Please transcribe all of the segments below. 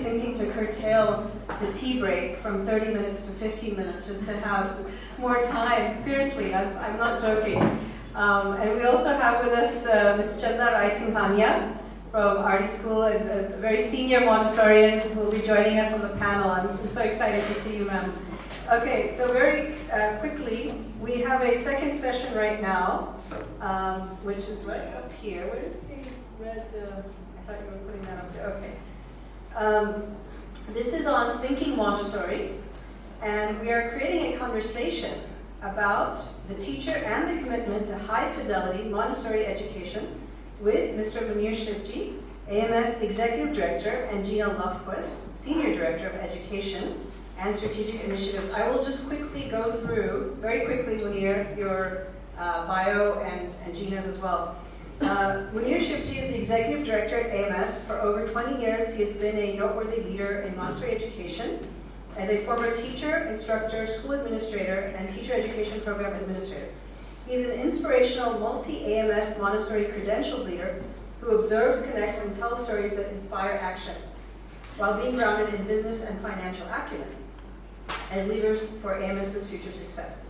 thinking to curtail the tea break from 30 minutes to 15 minutes just to have more time. Seriously, I'm not joking. And we also have with us Ms. Chanda Raisinghania from RD School, a very senior Montessorian who will be joining us on the panel. I'm so excited to see you, ma'am. Okay, so very quickly, we have a second session right now, which is right up here. Where is the red? I thought you were putting that up there. Okay. This is on thinking Montessori, and we are creating a conversation about the teacher and the commitment to high-fidelity Montessori education with Mr. Munir Shivji, AMS Executive Director, and Gina Lofquist, Senior Director of Education and Strategic Initiatives. I will just quickly go through, very quickly, Munir, your bio and Gina's as well. Munir Shivji is the Executive Director at AMS. For over 20 years, he has been a noteworthy leader in Montessori education as a former teacher, instructor, school administrator, and teacher education program administrator. He is an inspirational multi-AMS Montessori credentialed leader who observes, connects, and tells stories that inspire action, while being grounded in business and financial acumen as leaders for AMS's future success.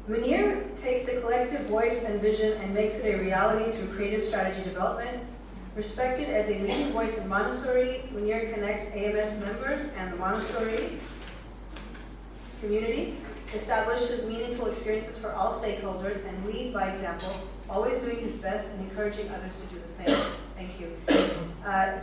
Munir takes the collective voice and vision and makes it a reality through creative strategy development. Respected as a leading voice in Montessori, Munir connects AMS members and the Montessori community, establishes meaningful experiences for all stakeholders, and leads by example, always doing his best and encouraging others to do the same. Thank you.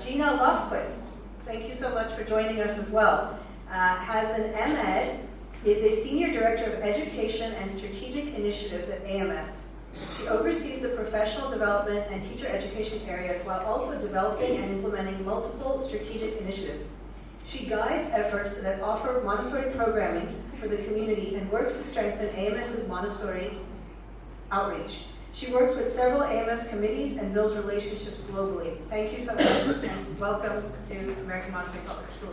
Gina Lofquist, thank you so much for joining us as well. Has an MEd, is a Senior Director of Education and Strategic Initiatives at AMS. She oversees the professional development and teacher education areas while also developing and implementing multiple strategic initiatives. She guides efforts that offer Montessori programming for the community and works to strengthen AMS's Montessori outreach. She works with several AMS committees and builds relationships globally. Thank you so much, and welcome to American Montessori Public School.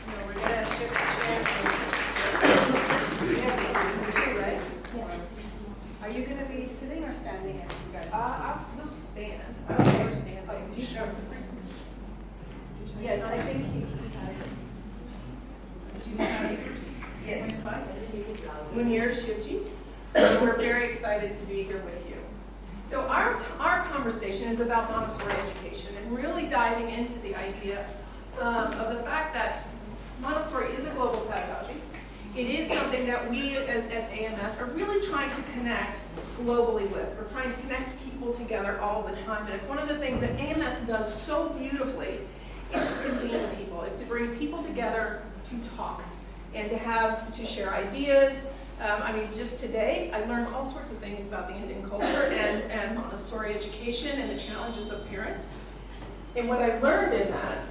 So we're going to shift the chairs. Right? Yeah. Are you going to be sitting or standing as you guys? We'll stand. Okay. We're standing. Sure. Yes, I think he has it. Do you have yours? Yes. Munir Shivji. We're very excited to be here with you. So our conversation is about Montessori education and really diving into the idea of the fact that Montessori is a global pedagogy. It is something that we at AMS are really trying to connect globally with. We're trying to connect people together all the time. And it's one of the things that AMS does so beautifully is to convene people, is to bring people together to talk and to share ideas. Just today, I learned all sorts of things about the Indian culture and Montessori education and the challenges of parents. And what I learned in that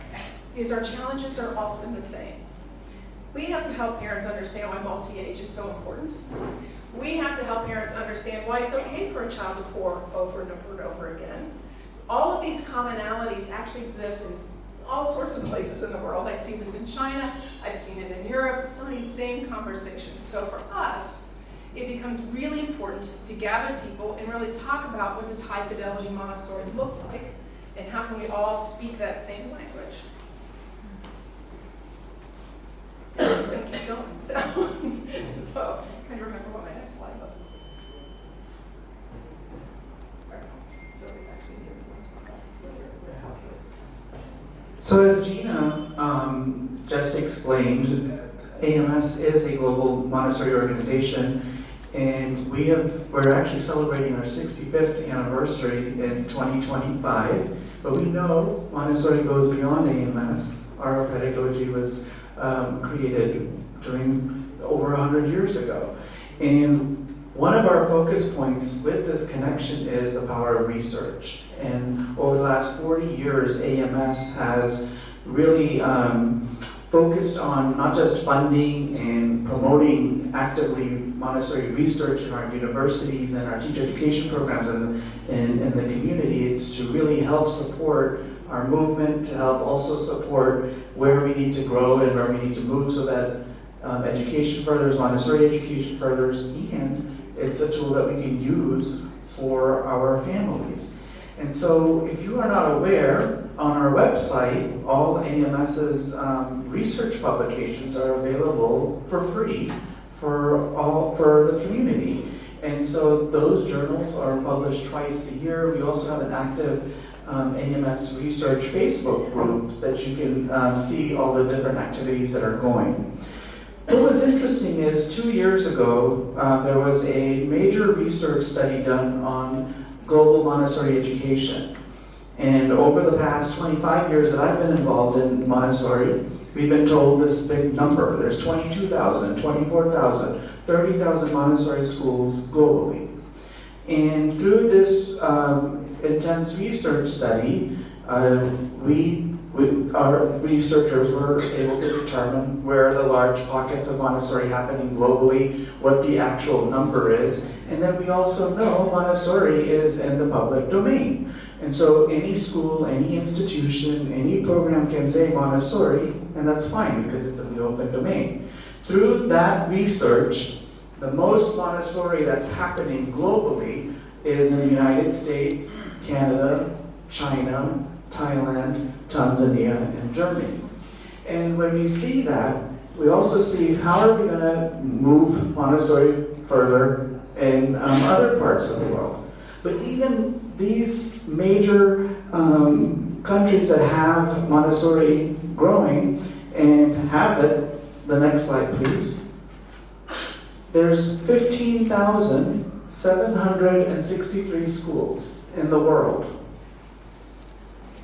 is our challenges are often the same. We have to help parents understand why multi-age is so important. We have to help parents understand why it's okay for a child to pour over and over and over again. All of these commonalities actually exist in all sorts of places in the world. I see this in China, I've seen it in Europe, some of these same conversations. So for us, it becomes really important to gather people and really talk about what does high fidelity Montessori look like and how can we all speak that same language. And I'm just going to keep going. So I'm trying to remember what my next slide was. So it's actually here. So as Gina just explained, AMS is a global Montessori organization, and we're actually celebrating our 65th anniversary in 2025. But we know Montessori goes beyond AMS. Our pedagogy was created during over 100 years ago. And one of our focus points with this connection is the power of research. And over the last 40 years, AMS has really focused on not just funding and promoting actively Montessori research in our universities and our teacher education programs in the community. It's to really help support our movement, to help also support where we need to grow and where we need to move so that education furthers, Montessori education furthers, and it's a tool that we can use for our families. And so if you are not aware, on our website, all AMS's research publications are available for free for the community. And so those journals are published twice a year. We also have an active AMS Research Facebook group that you can see all the different activities that are going. What was interesting is 2 years ago, there was a major research study done on global Montessori education. And over the past 25 years that I've been involved in Montessori, we've been told this big number. There's 22,000, 24,000, 30,000 Montessori schools globally. And through this intense research study, our researchers were able to determine where are the large pockets of Montessori happening globally, what the actual number is, and then we also know Montessori is in the public domain. And so any school, any institution, any program can say Montessori, and that's fine because it's in the open domain. Through that research, the most Montessori that's happening globally is in the United States, Canada, China, Thailand, Tanzania, and Germany. And when we see that, we also see how are we going to move Montessori further in other parts of the world. But even these major countries that have Montessori growing and have it, the next slide please, there's 15,763 schools in the world.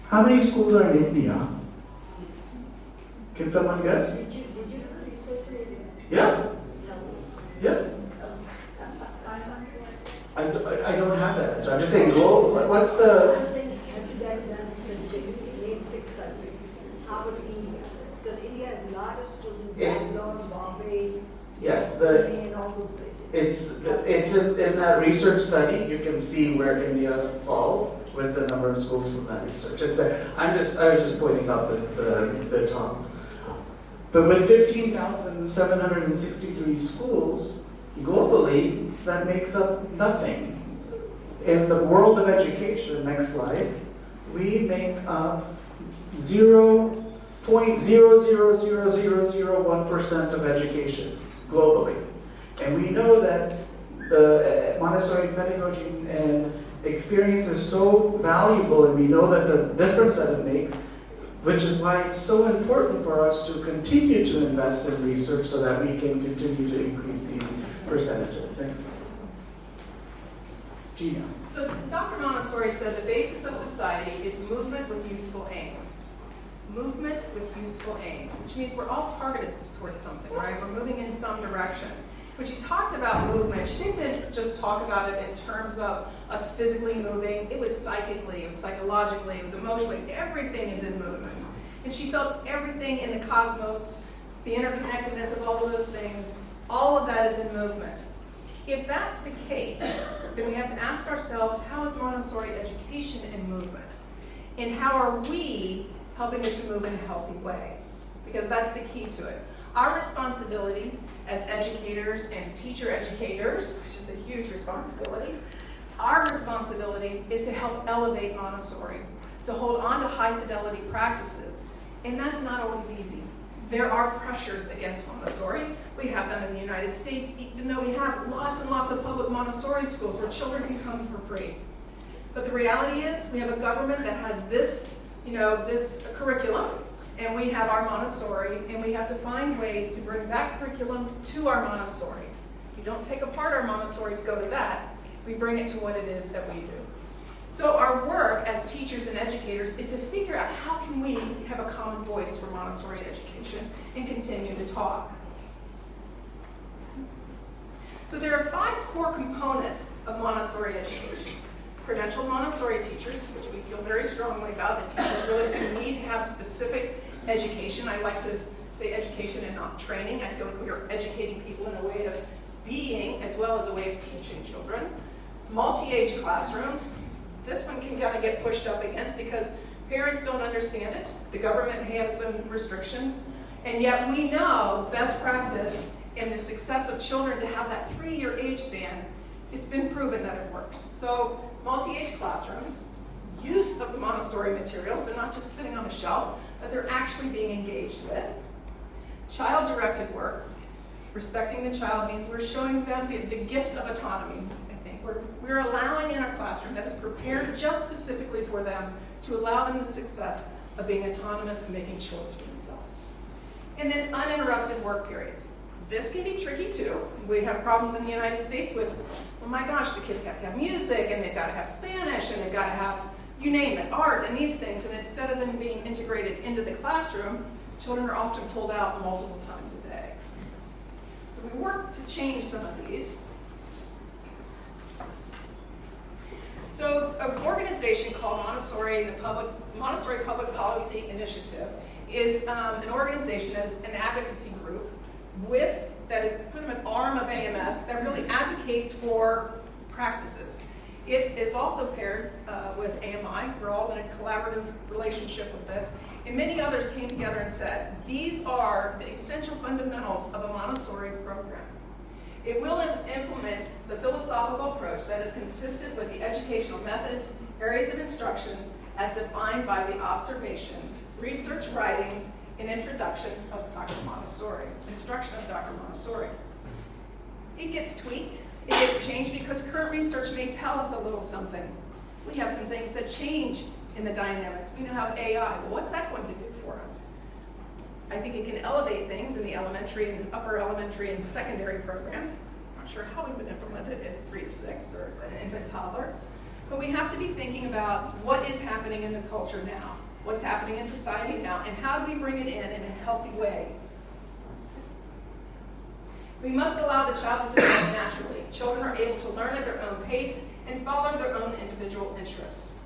How many schools are in India? Can someone guess? Did you research it? Yeah, No. yeah. 500? I don't have that. So I'm just saying, what's the... I'm saying, have you guys done research? Name 6 countries. How about India? Because India has a lot of schools in Bangalore, Bombay, Yes, Pune, and all those places. it's in that research study, you can see where India falls with the number of schools from that research. I was just pointing out the top. But with 15,763 schools globally, that makes up nothing. In the world of education, next slide, we make up 0.000001% of education globally. And we know that the Montessori pedagogy and experience is so valuable, and we know that the difference that it makes, which is why it's so important for us to continue to invest in research so that we can continue to increase these percentages. Thanks. Gina. So Dr. Montessori said the basis of society is movement with useful aim. Movement with useful aim, which means we're all targeted towards something, right? We're moving in some direction. When she talked about movement, she didn't just talk about it in terms of us physically moving. It was psychically, it was psychologically, it was emotionally. Everything is in movement. And she felt everything in the cosmos, the interconnectedness of all of those things, all of that is in movement. If that's the case, then we have to ask ourselves, how is Montessori education in movement? And how are we helping it to move in a healthy way? Because that's the key to it. Our responsibility as educators and teacher educators, which is a huge responsibility, our responsibility is to help elevate Montessori, to hold on to high fidelity practices. And that's not always easy. There are pressures against Montessori. We have them in the United States, even though we have lots and lots of public Montessori schools where children can come for free. But the reality is we have a government that has this, this curriculum, and we have our Montessori, and we have to find ways to bring that curriculum to our Montessori. We don't take apart our Montessori to go to that. We bring it to what it is that we do. So our work as teachers and educators is to figure out how can we have a common voice for Montessori education and continue to talk. So there are 5 core components of Montessori education. Credentialed Montessori teachers, which we feel very strongly about, that teachers really do need to have specific education. I like to say education and not training. I feel like we are educating people in a way of being as well as a way of teaching children. Multi-age classrooms. This one can kind of get pushed up against because parents don't understand it. The government may have its own restrictions. And yet we know best practice in the success of children to have that 3-year age span, it's been proven that it works. So multi-age classrooms, use of the Montessori materials. They're not just sitting on a shelf, but they're actually being engaged with. Child-directed work. Respecting the child means we're showing them the gift of autonomy, I think. We're allowing in our classroom that is prepared just specifically for them to allow them the success of being autonomous and making choices for themselves. And then uninterrupted work periods. This can be tricky too. We have problems in the United States with, oh my gosh, the kids have to have music, and they've got to have Spanish, and they've got to have, you name it, art and these things. And instead of them being integrated into the classroom, children are often pulled out multiple times a day. So we work to change some of these. So an organization called Montessori Public Policy Initiative is an organization that is an advocacy group that is kind of an arm of AMS that really advocates for practices. It is also paired with AMI. We're all in a collaborative relationship with this. And many others came together and said, these are the essential fundamentals of a Montessori program. It will implement the philosophical approach that is consistent with the educational methods, areas of instruction, as defined by the observations, research writings, and introduction of Dr. Montessori, instruction of Dr. Montessori. It gets tweaked, it gets changed because current research may tell us a little something. We have some things that change in the dynamics. We now have AI. Well, what's that going to do for us? I think it can elevate things in the elementary and upper elementary and secondary programs. I'm not sure how we would implement it at 3 to 6 or an infant toddler. But we have to be thinking about what is happening in the culture now, what's happening in society now, and how do we bring it in a healthy way. We must allow the child to develop naturally. Children are able to learn at their own pace and follow their own individual interests.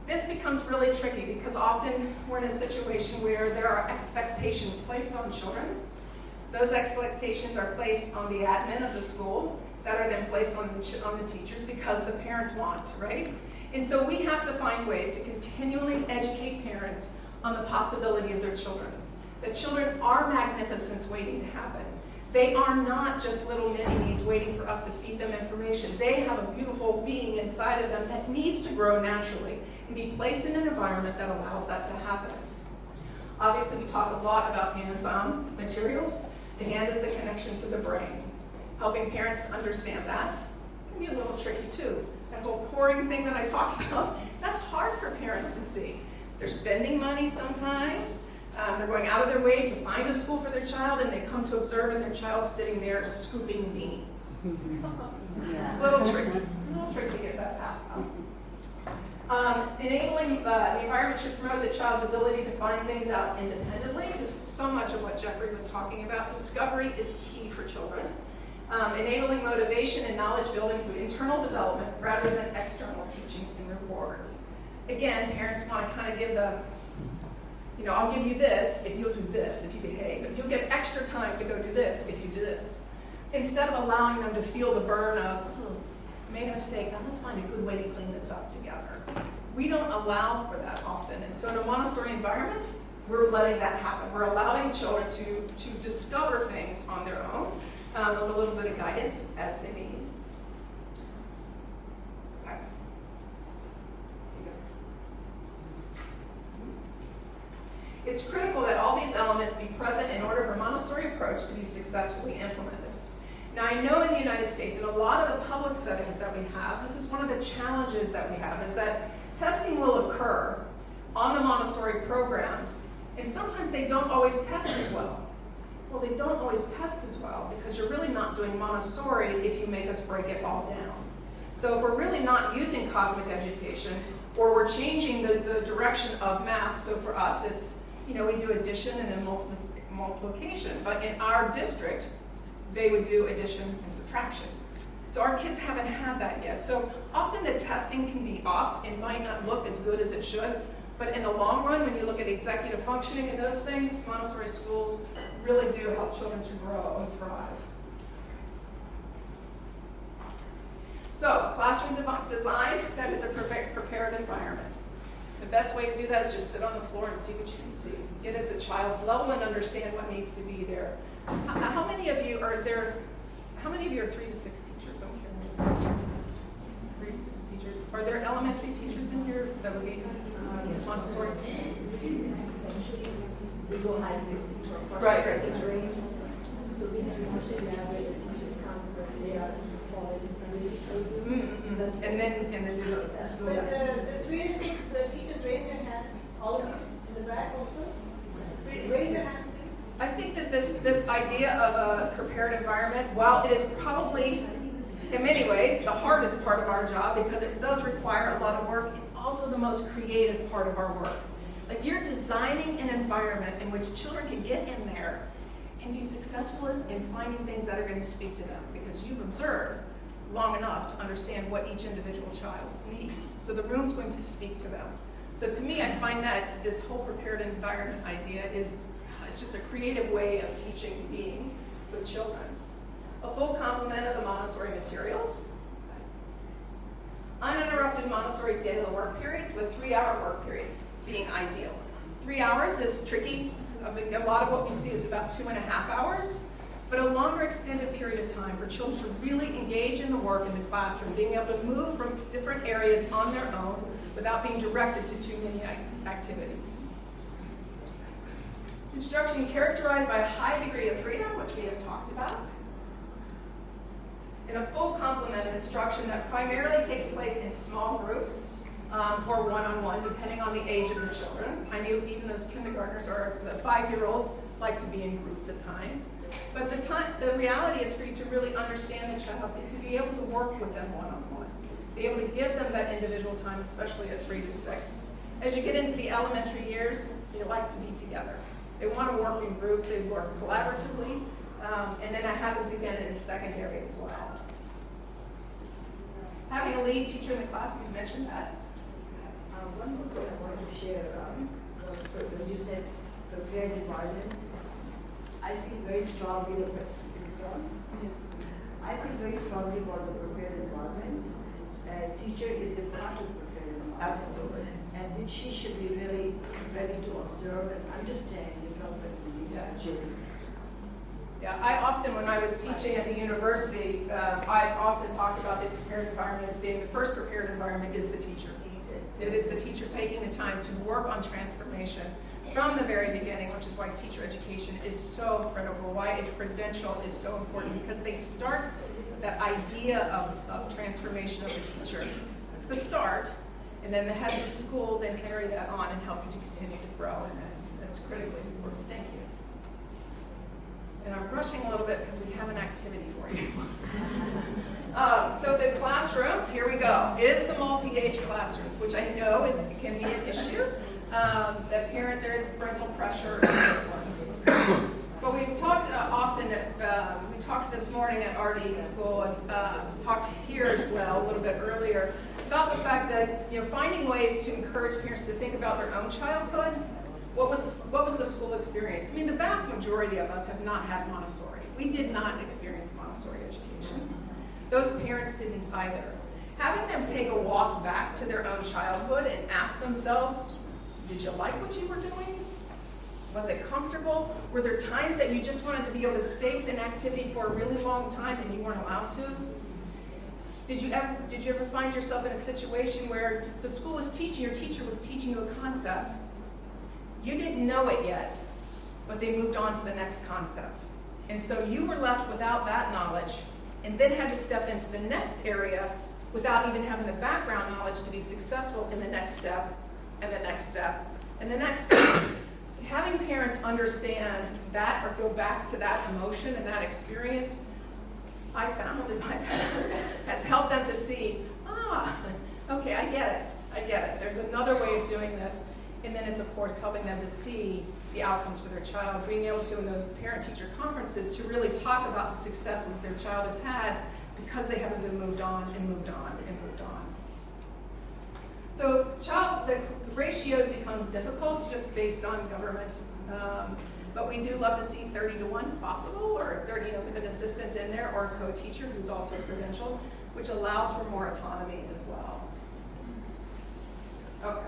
This becomes really tricky because often we're in a situation where there are expectations placed on children. Those expectations are placed on the admin of the school that are then placed on the teachers because the parents want, right? And so we have to find ways to continually educate parents on the possibility of their children. That children are magnificence waiting to happen. They are not just little mini-me's waiting for us to feed them information. They have a beautiful being inside of them that needs to grow naturally and be placed in an environment that allows that to happen. Obviously, we talk a lot about hands-on materials. The hand is the connection to the brain. Helping parents to understand that can be a little tricky too. That whole pouring thing that I talked about, that's hard for parents to see. They're spending money sometimes. They're going out of their way to find a school for their child, and they come to observe and their child sitting there scooping beans. A little tricky to get that past them. Enabling the environment should promote the child's ability to find things out independently, because so much of what Jeffrey was talking about, discovery is key for children. Enabling motivation and knowledge building through internal development rather than external teaching and rewards. Again, parents want to kind of give the, I'll give you this if you'll do this, if you behave. You'll get extra time to go do this if you do this. Instead of allowing them to feel the burden of, made a mistake, now let's find a good way to clean this up together. We don't allow for that often. And so in a Montessori environment, we're letting that happen. We're allowing children to discover things on their own with a little bit of guidance as they need. Okay. It's critical that all these elements be present in order for Montessori approach to be successfully implemented. Now, I know in the United States, in a lot of the public settings that we have, this is one of the challenges that we have, is that testing will occur on the Montessori programs, and sometimes they don't always test as well. Well, they don't always test as well because you're really not doing Montessori if you make us break it all down. So if we're really not using cosmic education, or we're changing the direction of math, so for us it's, we do addition and then multiplication, but in our district, they would do addition and subtraction. So our kids haven't had that yet. So often the testing can be off and might not look as good as it should, but in the long run, when you look at executive functioning and those things, Montessori schools really do help children to grow and thrive. So classroom design, that is a prepared environment. The best way to do that is just sit on the floor and see what you can see. Get at the child's level and understand what needs to be there. How many of you are 3 to 6 teachers? I'm curious. 3 to 6 teachers. Are there elementary teachers in here that would be Montessori? We go hybrid for Right. second grade. So we have mostly now where the teachers come, but they are following Sunday school. Mm-hmm. And then do the That's But the 3 to 6 teachers, raise your hand, all of you, in the back also. Raise your hand, please. I think that this idea of a prepared environment, while it is probably, in many ways, the hardest part of our job because it does require a lot of work, it's also the most creative part of our work. Like you're designing an environment in which children can get in there and be successful in finding things that are going to speak to them because you've observed long enough to understand what each individual child needs. So the room's going to speak to them. So to me, I find that this whole prepared environment idea is it's just a creative way of teaching being with children. A full complement of the Montessori materials. Uninterrupted Montessori daily work periods with 3-hour work periods being ideal. 3 hours is tricky. I mean, a lot of what we see is about 2.5 hours, but a longer extended period of time for children to really engage in the work in the classroom, being able to move from different areas on their own without being directed to too many activities. Instruction characterized by a high degree of freedom, which we have talked about. And a full complement of instruction that primarily takes place in small groups or one-on-one, depending on the age of the children. I knew even those kindergartners or the 5-year-olds like to be in groups at times. But the reality is for you to really understand the child is to be able to work with them one-on-one, be able to give them that individual time, especially at 3 to 6. As you get into the elementary years, they like to be together. They want to work in groups, they work collaboratively, and then that happens again in secondary as well. Having a lead teacher in the class, we mentioned that. One more thing I wanted to share was when you said prepared environment, I feel very strongly about I feel very strongly about the prepared environment. Teacher is a part of prepared environment. Absolutely. And which she should be really ready to observe and understand the development of these children. Yeah, I often, when I was teaching at the university, I often talked about the prepared environment as being the first prepared environment is the teacher. It is the teacher taking the time to work on transformation from the very beginning, which is why teacher education is so critical, why a credential is so important, because they start that idea of transformation of the teacher. It's the start, and then the heads of school then carry that on and help you to continue to grow, and that's critically important. Thank you. And I'm rushing a little bit because we have an activity for you. So the classrooms, here we go, is the multi-age classrooms, which I know can be an issue. There is parental pressure in this one. But we've talked often, we talked this morning at RD school and talked here as well a little bit earlier about the fact that finding ways to encourage parents to think about their own childhood. What was the school experience? I mean, the vast majority of us have not had Montessori. We did not experience Montessori education. Those parents didn't either. Having them take a walk back to their own childhood and ask themselves, did you like what you were doing? Was it comfortable? Were there times that you just wanted to be able to stay with an activity for a really long time and you weren't allowed to? Did you ever find yourself in a situation where the school was teaching, your teacher was teaching you a concept? You didn't know it yet, but they moved on to the next concept. And so you were left without that knowledge and then had to step into the next area without even having the background knowledge to be successful in the next step, and the next step, and the next step. Having parents understand that or go back to that emotion and that experience, I found in my past, has helped them to see, okay, I get it. There's another way of doing this. And then it's, of course, helping them to see the outcomes for their child, being able to, in those parent-teacher conferences, to really talk about the successes their child has had because they haven't been moved on and moved on and moved on. So the ratios becomes difficult just based on government, but we do love to see 30 to 1 possible, or 30 with an assistant in there, or a co-teacher who's also credentialed, which allows for more autonomy as well. Okay.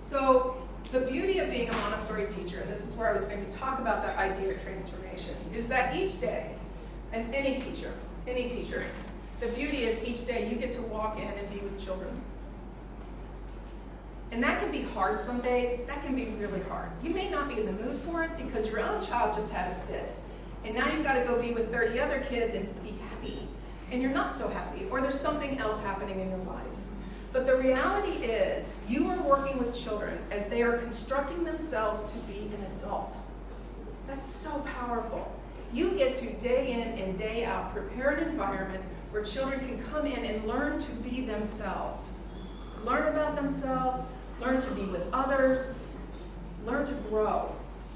So the beauty of being a Montessori teacher, and this is where I was going to talk about that idea of transformation, is that each day, and any teacher, The beauty is each day you get to walk in and be with children. And that can be hard some days. That can be really hard. You may not be in the mood for it because your own child just had a fit. And now you've got to go be with 30 other kids and be happy. And you're not so happy, or there's something else happening in your life. But the reality is, you are working with children as they are constructing themselves to be an adult. That's so powerful. You get to day in and day out prepare an environment where children can come in and learn to be themselves. Learn about themselves, learn to be with others, learn to grow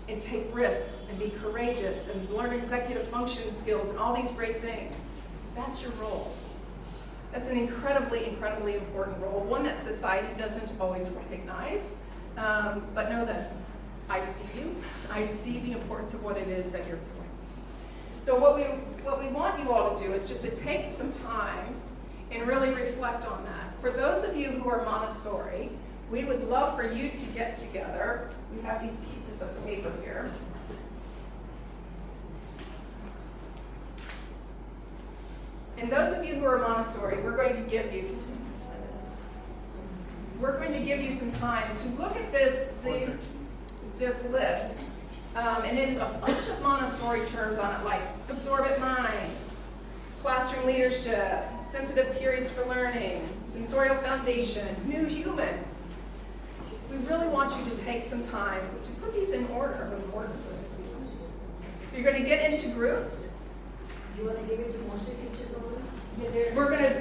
and take risks and be courageous and learn executive function skills and all these great things. That's your role. That's an incredibly, incredibly important role, one that society doesn't always recognize. But know that I see you. I see the importance of what it is that you're doing. So what we want you all to do is just to take some time and really reflect on that. For those of you who are Montessori, we would love for you to get together. We have these pieces of paper here. And those of you who are Montessori, we're going to give you some time to look at this list. And it's a bunch of Montessori terms on it, like absorbent mind, classroom leadership, sensitive periods for learning, sensorial foundation, new human. We really want you to take some time to put these in order of importance. So you're going to get into groups. Do you want to give it to Montessori teachers over? We're going to, if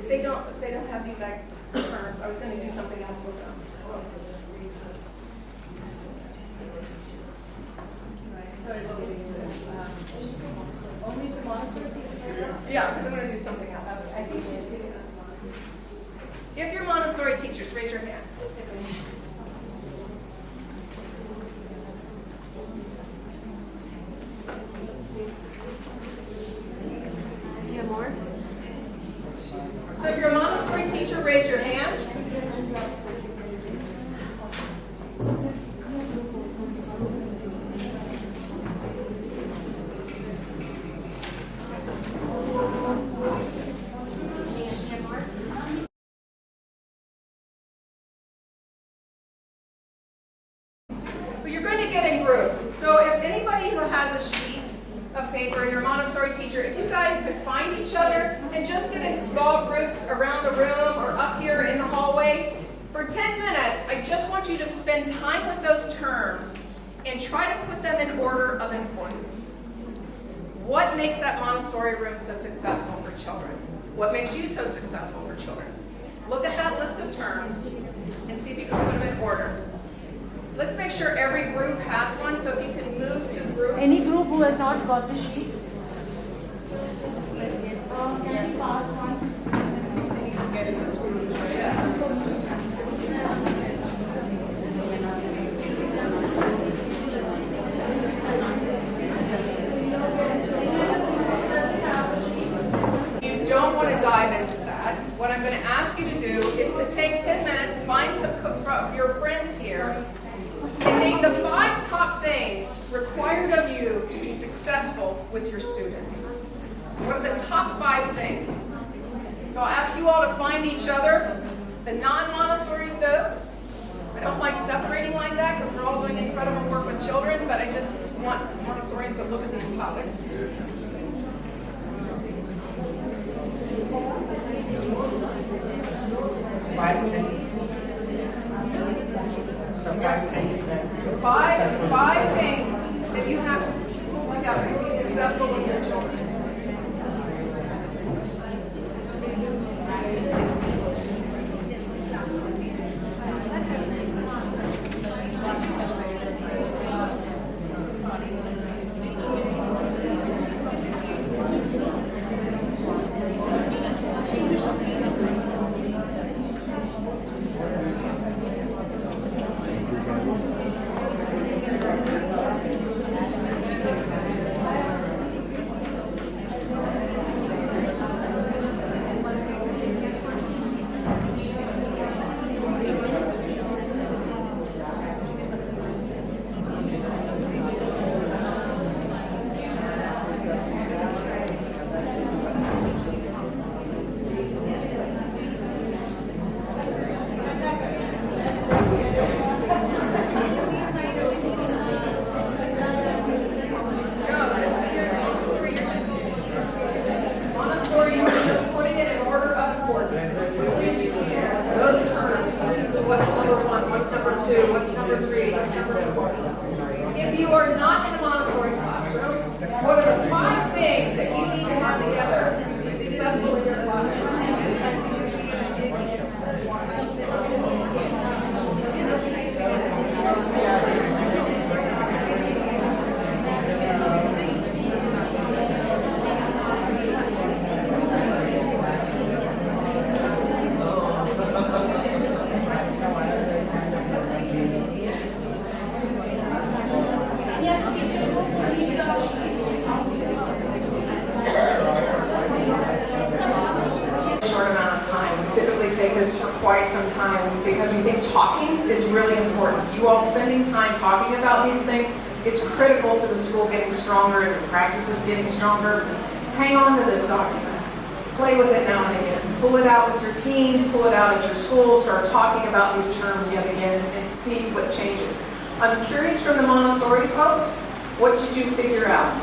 they don't have these terms, I was going to do something else with them. So. Only the Montessori teachers? Yeah, because I'm going to do something else. I think she's giving us Montessori. If you're Montessori teachers, raise your hand. Do you have more? So if you're a Montessori teacher, raise your hand. So if anybody who has a sheet of paper, you're a Montessori teacher, if you guys could find each other and just get in small groups around the room or up here in the hallway, for 10 minutes, I just want you to spend time with those terms and try to put them in order of importance. What makes that Montessori room so successful for children? What makes you so successful for children? Look at that list of terms and see if you can put them in order. Let's make sure every group has one, so if you can move to groups. Any group who has not got the sheet? Can we pass one? You don't want to dive into that. What I'm going to ask you to do is to take 10 minutes, find some of your friends here, and name the 5 top things required of you to be successful with your students. What are the top 5 things? So I'll ask you all to find each other. The non-Montessori folks, I don't like separating like that because we're all doing incredible work with children, but I just want Montessorians to look at these topics. Five things that you have to pull together to be successful with your children. quite some time because we think talking is really important. You all spending time talking about these things is critical to the school getting stronger and your practices getting stronger. Hang on to this document. Play with it now and again. Pull it out with your teams, pull it out at your school, start talking about these terms yet again and see what changes. I'm curious from the Montessori folks, what did you figure out?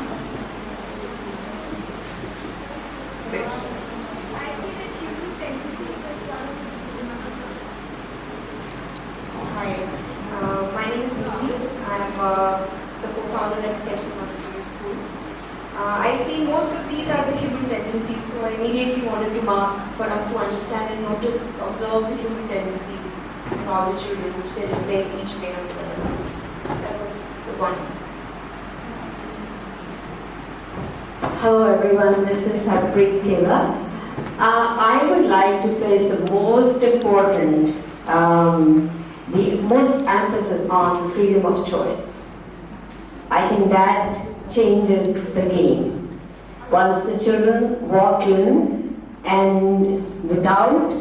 I see that human tendencies as one. Hi, my name is Nidhi. I'm the co-founder at Sketches Montessori School. I see most of these are the human tendencies, so I immediately wanted to mark for us to understand and notice, observe the human tendencies in all the children which they display each day. That was the one. Hello everyone, this is Harpreet Thila. I would like to place the most important, the most emphasis on freedom of choice. I think that changes the game. Once the children walk in and without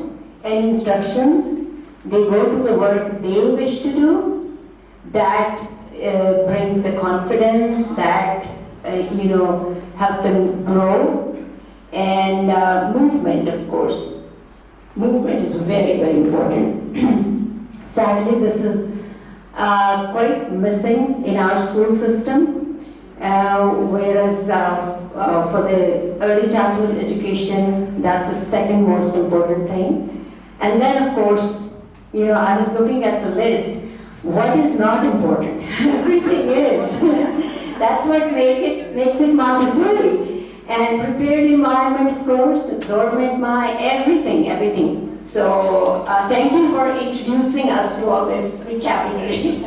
any instructions, they go to the work they wish to do, that brings the confidence, that help them grow, and movement, of course. Movement is very, very important. Sadly, this is quite missing in our school system, whereas for the early childhood education, that's the second most important thing. And then, of course, I was looking at the list. What is not important? Everything is. That's what makes it Montessori. And prepared environment, of course, absorbent mind, everything. So thank you for introducing us to all this vocabulary.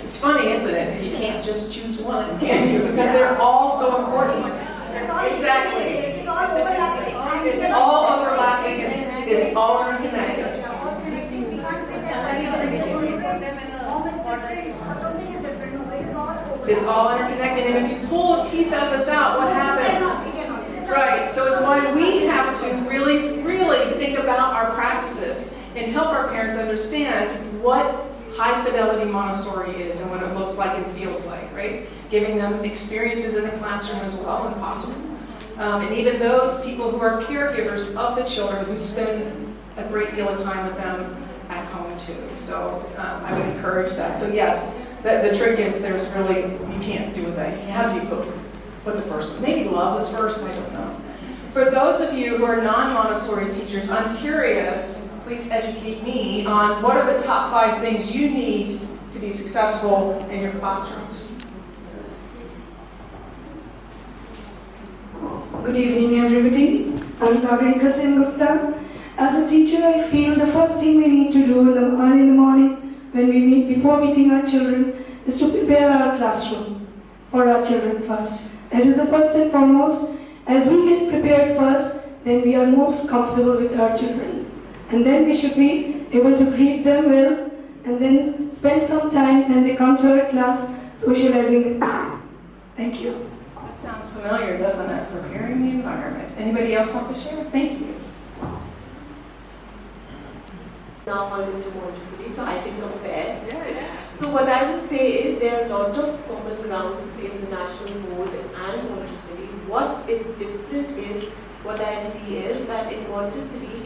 It's funny, isn't it? You can't just choose one, can you? Because they're all so important. Exactly. It's all overlapping. It's all overlapping. It's all interconnected. It's all interconnected, and if you pull a piece of this out, what happens? Right, so it's why we have to really, really think about our practices and help our parents understand what high fidelity Montessori is and what it looks like and feels like, right? Giving them experiences in the classroom as well when possible. And even those people who are caregivers of the children who spend a great deal of time with them at home too. So I would encourage that. So yes, the trick is there's really, you can't do that. How do you put the first one? Maybe love is first, I don't know. For those of you who are non-Montessori teachers, I'm curious, please educate me on what are the top 5 things you need to be successful in your classrooms. Good evening, everybody. I'm Sagarika Sengupta. As a teacher, I feel the first thing we need to do early in the morning when we meet, before meeting our children, is to prepare our classroom for our children first. That is the first and foremost. As we get prepared first, then we are most comfortable with our children. And then we should be able to greet them well, and then spend some time when they come to our class socializing with them. Thank you. That sounds familiar, doesn't it? Preparing the environment. Anybody else want to share? Thank you. Now I'm into Montessori, so I can compare. So what I would say is there are a lot of common grounds in the National Board and Montessori. What is different is, what I see is that in Montessori,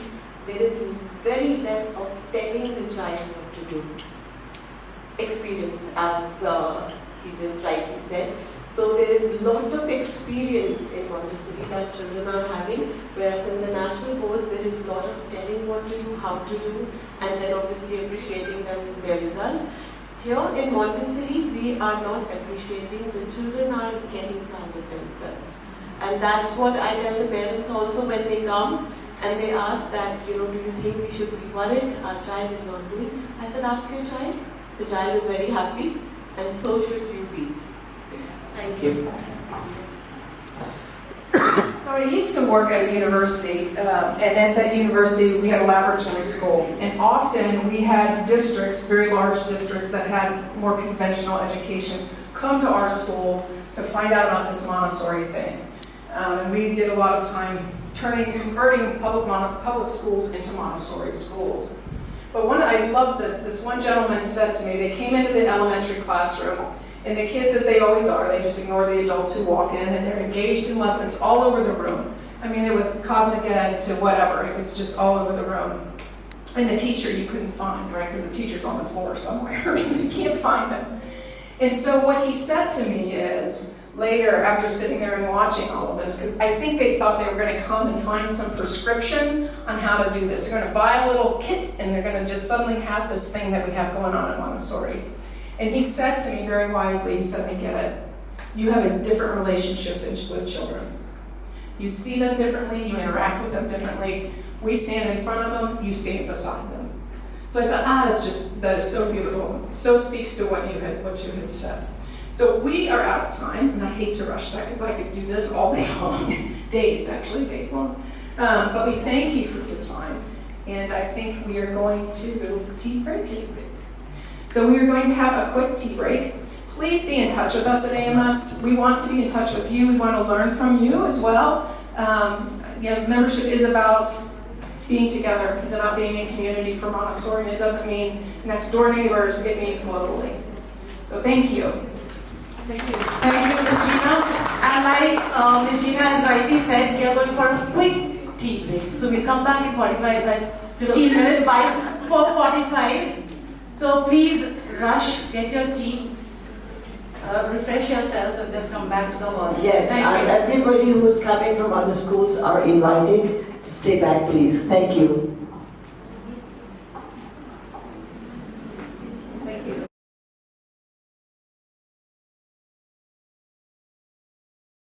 there is very less of telling the child what to do. Experience, as he just rightly said. So there is a lot of experience in Montessori that children are having, whereas in the national course there is a lot of telling what to do, how to do, and then obviously appreciating their result. Here in Montessori, we are not appreciating, the children are getting proud of themselves. And that's what I tell the parents also when they come and they ask that, do you think we should be worried? Our child is not doing. I said, ask your child. The child is very happy, and so should you be. Thank you. So I used to work at a university, and at that university we had a laboratory school, and often we had districts, very large districts that had more conventional education, come to our school to find out about this Montessori thing. And we did a lot of time converting public schools into Montessori schools. But I love this one gentleman said to me, they came into the elementary classroom, and the kids, as they always are, they just ignore the adults who walk in, and they're engaged in lessons all over the room. I mean, it was Cosmic Ed to whatever, it was just all over the room. And the teacher you couldn't find, right, because the teacher's on the floor somewhere, because you can't find them. And so what he said to me is, later, after sitting there and watching all of this, because I think they thought they were going to come and find some prescription on how to do this. They're going to buy a little kit, and they're going to just suddenly have this thing that we have going on in Montessori. And he said to me very wisely, he said, I get it. You have a different relationship with children. You see them differently, you interact with them differently. We stand in front of them, you stand beside them. So I thought, that is so beautiful. So speaks to what you had said. So we are out of time, and I hate to rush that because I could do this all day long, days long. But we thank you for your time, and I think we are going to tea break, isn't it? So we are going to have a quick tea break. Please be in touch with us at AMS. We want to be in touch with you. We want to learn from you as well. Membership is about being together. It's about being in community for Montessori, and it doesn't mean next door neighbors. It means globally. So thank you. Thank you. Thank you, Ms. Gina. And like Ms. Gina has rightly said, we are going for a quick tea break. So we'll come back in 15 minutes by 4:45. So please rush, get your tea, refresh yourselves, and just come back to the hall. Yes, Thank and you. everybody who is coming from other schools are invited to stay back, please. Thank you.